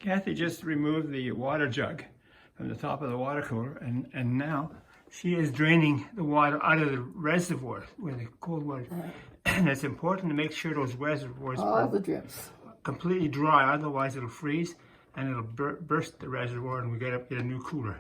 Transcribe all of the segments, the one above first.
Kathy just removed the water jug from the top of the water cooler, and now she is draining the water out of the reservoir where the cold water. And it's important to make sure those reservoirs all the drips completely dry, otherwise it'll freeze and it'll burst the reservoir, and we get a new cooler.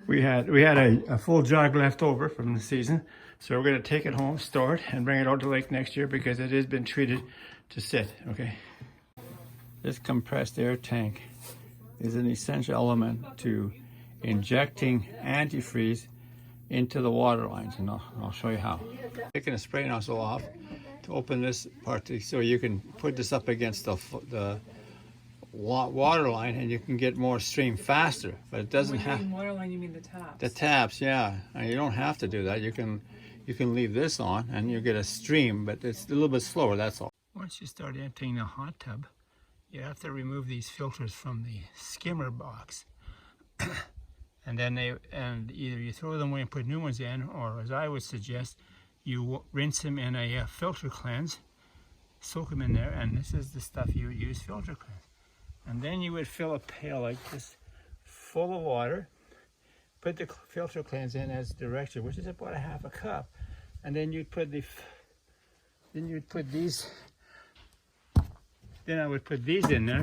We had a full jug left over from the season, so we're going to take it home, store it, and bring it out to the lake next year because it has been treated to sit. Okay. This compressed air tank is an essential element to injecting antifreeze into the water lines, and I'll show you how. Taking a spray nozzle off to open this part so you can put this up against the water line and you can get more stream faster, but it doesn't have. When you mean water line, you mean the taps? The taps, yeah. And you don't have to do that. You can leave this on and you get a stream, but it's a little bit slower, that's all. Once you start emptying the hot tub, you have to remove these filters from the skimmer box. And then either you throw them away and put new ones in, or as I would suggest, you rinse them in a filter cleanse, soak them in there, and this is the stuff you would use, filter cleanse. And then you would fill a pail like this full of water, put the filter cleanse in as directed, which is about a half a cup, and then you'd put these. Then I would put these in there,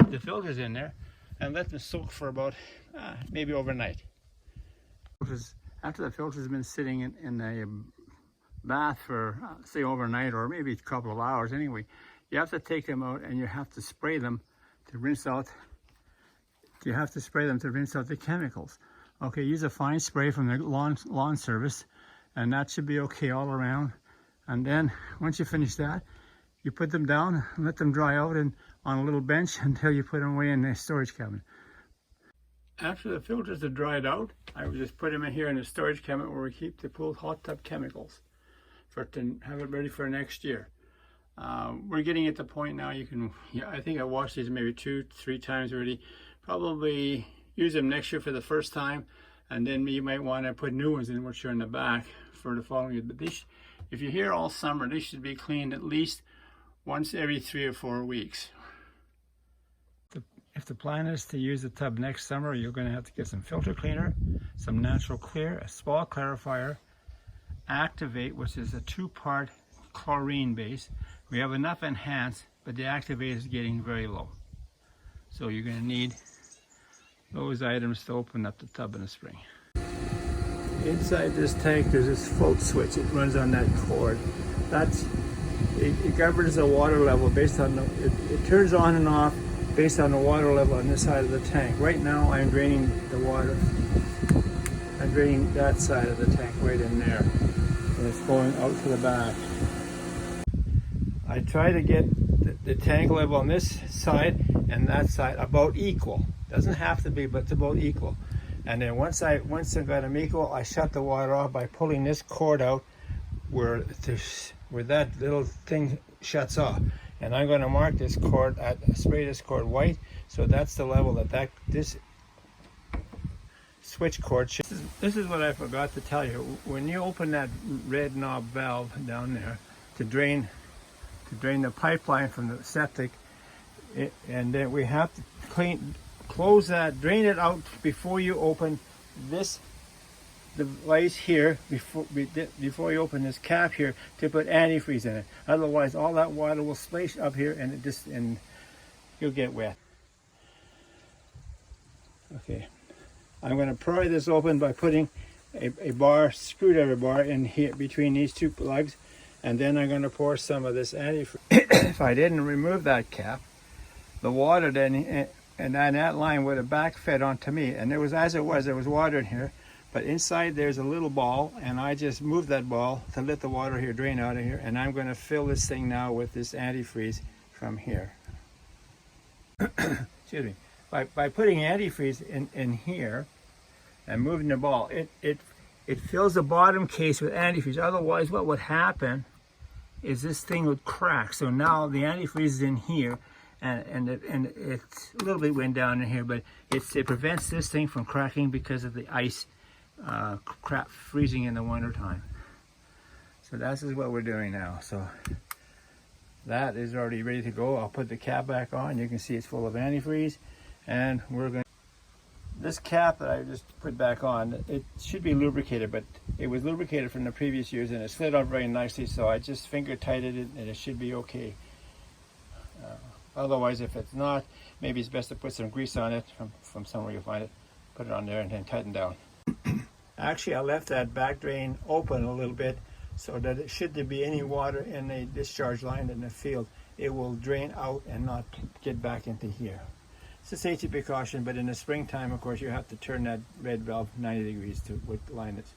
the filters in there, and let them soak for about maybe overnight. After the filters have been sitting in a bath for say overnight or maybe a couple of hours anyway, you have to take them out and you have to spray them to rinse out. You have to spray them to rinse out the chemicals. Okay, use a fine spray from the lawn service, and that should be okay all around. And then once you finish that, you put them down and let them dry out on a little bench until you put them away in the storage cabinet. After the filters are dried out, I would just put them in here in the storage cabinet where we keep the pool hot tub chemicals to have it ready for next year. We're getting at the point now you can, I think I washed these maybe 2-3 times already. Probably use them next year for the first time, and then you might want to put new ones in which are in the back for the following year. But these, if you're here all summer, they should be cleaned at least once every 3 or 4 weeks. If the plan is to use the tub next summer, you're going to have to get some filter cleaner, some natural clear, a small clarifier, Activate, which is a 2-part chlorine base. We have enough enhance, but the Activate is getting very low. So you're going to need those items to open up the tub in the spring. Inside this tank there's this float switch. It runs on that cord. It governs the water level based on it turns on and off based on the water level on this side of the tank. Right now I'm draining the water. I'm draining that side of the tank right in there. And it's going out to the back. I try to get the tank level on this side and that side about equal. Doesn't have to be, but it's about equal. And then once I've got them equal, I shut the water off by pulling this cord out where that little thing shuts off. And I'm going to mark this cord, spray this cord white, so that's the level that this switch cord should. This is what I forgot to tell you. When you open that red knob valve down there to drain the pipeline from the septic, and then we have to close that, drain it out before you open this device here, before you open this cap here to put antifreeze in it. Otherwise all that water will splash up here and you'll get wet. Okay, I'm going to pry this open by putting a screwdriver bar in here between these two plugs, and then I'm going to pour some of this antifreeze. If I didn't remove that cap, the water then and that line would have backfed onto me, and there was water in here, but inside there's a little ball, and I just moved that ball to let the water here drain out of here, and I'm going to fill this thing now with this antifreeze from here. Excuse me. By putting antifreeze in here and moving the ball, it fills the bottom case with antifreeze. Otherwise what would happen is this thing would crack. So now the antifreeze is in here, and it's a little bit went down in here, but it prevents this thing from cracking because of the ice freezing in the winter time. But this is what we're doing now. So that is already ready to go. I'll put the cap back on. You can see it's full of antifreeze. And we're going to... This cap that I just put back on, it should be lubricated, but it was lubricated from the previous years and it slid out very nicely, so I just finger tightened it and it should be okay. Otherwise, if it's not, maybe it's best to put some grease on it from somewhere you'll find it. Put it on there and then tighten down. Actually, I left that back drain open a little bit so that it, should there be any water in the discharge line in the field, it will drain out and not get back into here. It's a safety precaution, but in the springtime, of course, you have to turn that red valve 90 degrees to what line it's.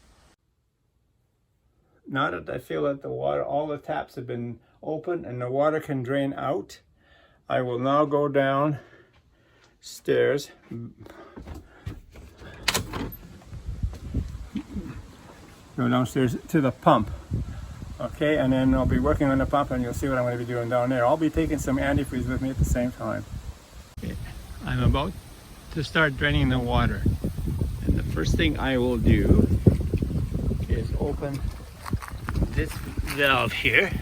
Now that I feel that the water, all the taps have been open and the water can drain out, I will now go downstairs. Go downstairs to the pump. Okay, and then I'll be working on the pump and you'll see what I'm going to be doing down there. I'll be taking some antifreeze with me at the same time. Okay. I'm about to start draining the water. And the first thing I will do is open this valve here and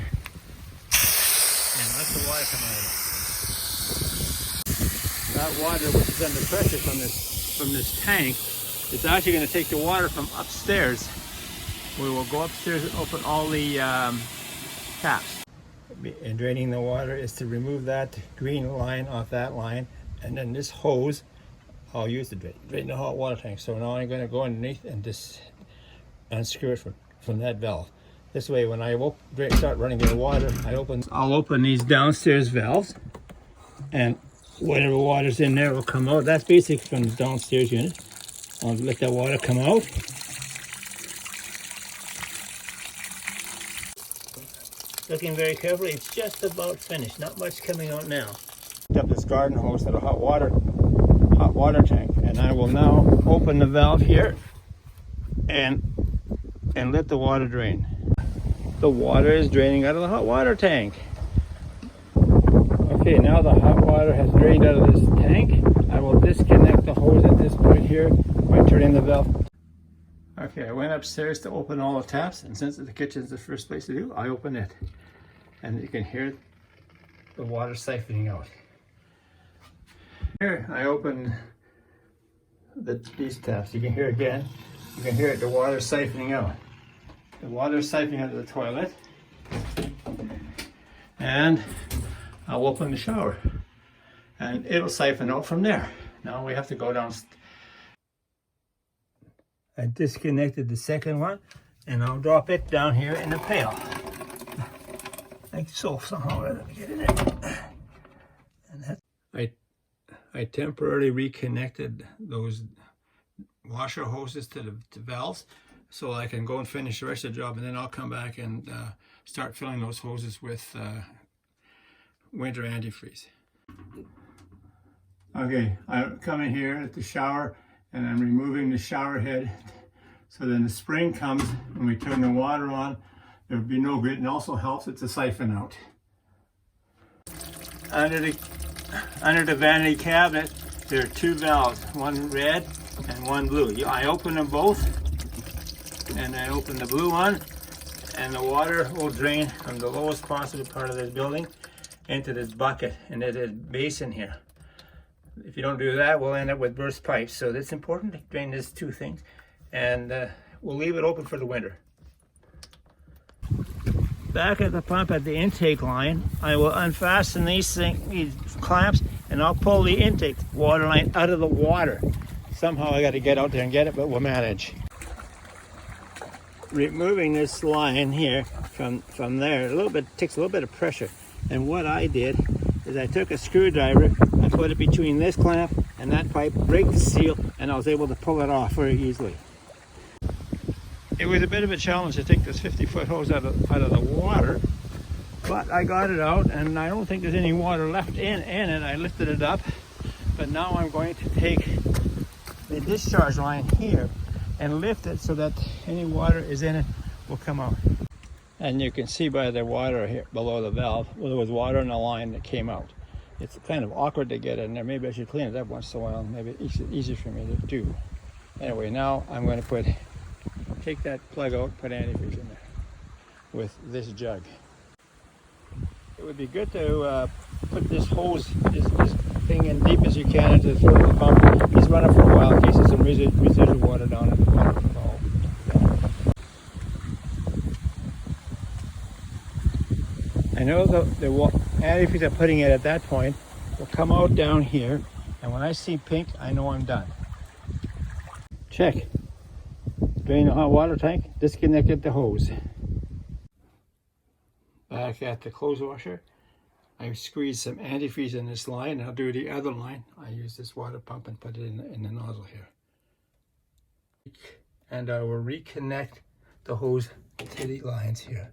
let the water come out of it. That water, which is under pressure from this tank, is actually going to take the water from upstairs. We will go upstairs and open all the taps. And draining the water is to remove that green line off that line, and then this hose I'll use to drain the hot water tank. So now I'm going to go underneath and just unscrew it from that valve. This way, when I start running the water, I'll open these downstairs valves, and whatever water's in there will come out. That's basically from the downstairs unit. I'll let that water come out. Looking very carefully, it's just about finished. Not much coming out now. Picked up this garden hose to the hot water tank, and I will now open the valve here and let the water drain. The water is draining out of the hot water tank. Okay, now the hot water has drained out of this tank. I will disconnect the hose at this point here by turning the valve. Okay, I went upstairs to open all the taps, and since the kitchen is the first place to do, I open it. And you can hear the water siphoning out. Here, I open these taps. You can hear again, you can hear the water siphoning out. The water is siphoning out of the toilet. And I'll open the shower. And it'll siphon out from there. Now we have to go down. I disconnected the second one, and I'll drop it down here in the pail. Like so, somehow. Let me get it in. And I temporarily reconnected those washer hoses to the valves so I can go and finish the rest of the job, and then I'll come back and start filling those hoses with winter antifreeze. Okay, I'm coming here at the shower and I'm removing the shower head, so then the spring comes when we turn the water on, there'll be no grit, and also helps it to siphon out. Under the vanity cabinet, there are two valves, one red and one blue. I open them both, and I open the blue one, and the water will drain from the lowest possible part of this building into this bucket, and there's a basin here. If you don't do that, we'll end up with burst pipes. So it's important to drain these two things, and we'll leave it open for the winter. Back at the pump at the intake line, I will unfasten these clamps, and I'll pull the intake water line out of the water. Somehow I got to get out there and get it, but we'll manage. Removing this line here from there, takes a little bit of pressure. And what I did is I took a screwdriver, I put it between this clamp and that pipe, break the seal, and I was able to pull it off very easily. It was a bit of a challenge to take this 50-foot hose out of the water, but I got it out, and I don't think there's any water left in it. I lifted it up, but now I'm going to take the discharge line here and lift it so that any water is in it will come out. And you can see by the water here below the valve, well, there was water in the line that came out. It's kind of awkward to get in there. Maybe I should clean it up once in a while. Maybe it's easier for me to do. Anyway, now I'm going to take that plug out, put antifreeze in there. with this jug. It would be good to put this hose, this thing in deep as you can into the throat of the pump. Just run it for a while in case there's some residual water down in the pump. I know the antifreeze I'm putting it at that point will come out down here, and when I see pink, I know I'm done. Check. Drain the hot water tank, disconnected the hose. Back at the clothes washer, I squeeze some antifreeze in this line, and I'll do the other line. I use this water pump and put it in the nozzle here. And I will reconnect the hose to the lines here.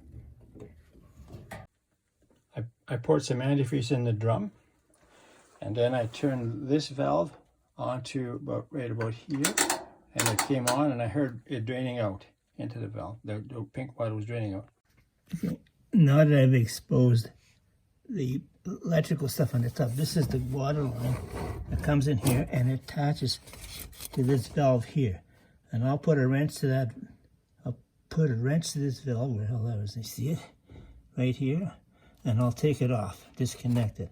I poured some antifreeze in the drum, and then I turned this valve onto right about here, and it came on, and I heard it draining out into the valve. The pink water was draining out. Okay. Now that I've exposed the electrical stuff on the top, this is the water line that comes in here and it attaches to this valve here. And I'll put a wrench to that. I'll put a wrench to this valve. Where the hell that is? I see it right here. And I'll take it off, disconnect it.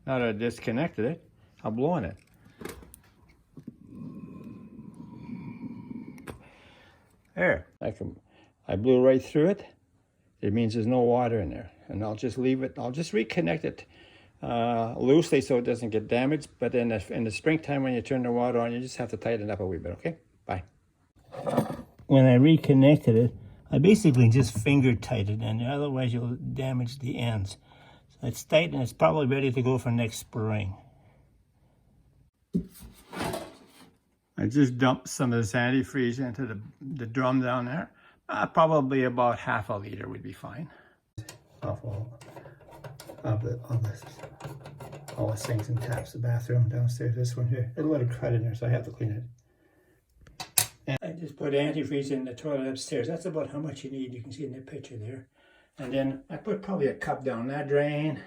Now that I disconnected it, I'll blow on it. There, I blew right through it. It means there's no water in there. And I'll just leave it, I'll just reconnect it loosely so it doesn't get damaged. But in the springtime when you turn the water on, you just have to tighten it up a wee bit, okay? Bye. When I reconnected it, I basically just finger tightened it, and otherwise you'll damage the ends. So it's tight and it's probably ready to go for next spring. I just dumped some of this antifreeze into the drum down there. Probably about half a liter would be fine. Off all the sinks and taps, the bathroom downstairs, this one here. There's a little crud in there, so I have to clean it. And I just put antifreeze in the toilet upstairs. That's about how much you need. You can see in the picture there. And then I put probably a cup down that drain.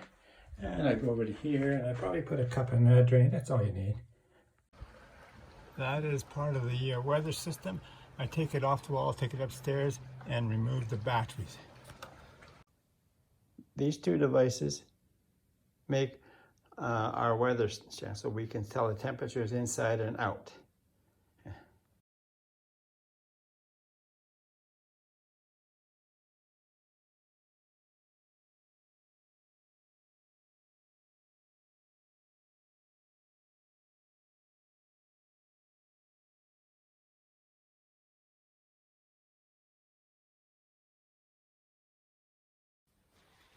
And I go over to here, and I probably put a cup in that drain. That's all you need. That is part of the weather system. I take it off the wall, take it upstairs, and remove the batteries. These two devices make our weather so we can tell the temperatures inside and out.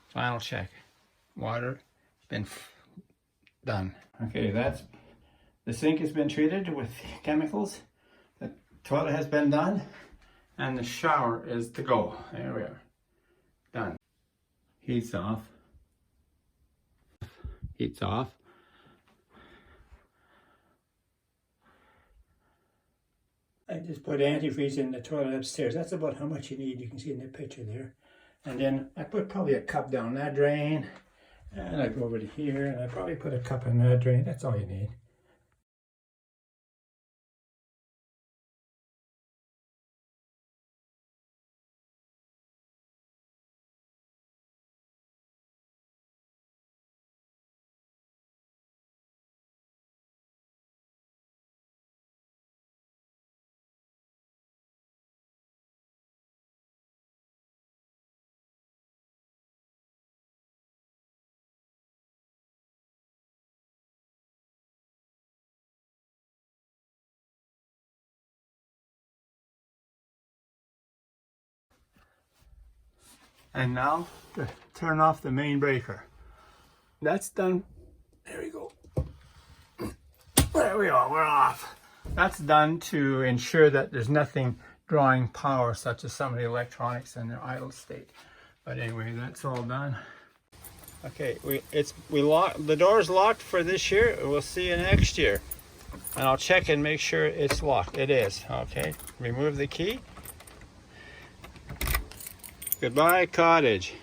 Final check. Water been done. Okay, the sink has been treated with chemicals. The toilet has been done, and the shower is to go. There we are. Done. Heat's off. Heat's off. I just put antifreeze in the toilet upstairs. That's about how much you need. You can see in the picture there. And then I put probably a cup down that drain, and I go over to here, and I probably put a cup in that drain. That's all you need. And now to turn off the main breaker. That's done. There we go. There we are, we're off. That's done to ensure that there's nothing drawing power, such as some of the electronics in their idle state. But anyway, that's all done. Okay, the door's locked for this year. We'll see you next year. And I'll check and make sure it's locked. It is. Okay, remove the key. Goodbye, Cottage.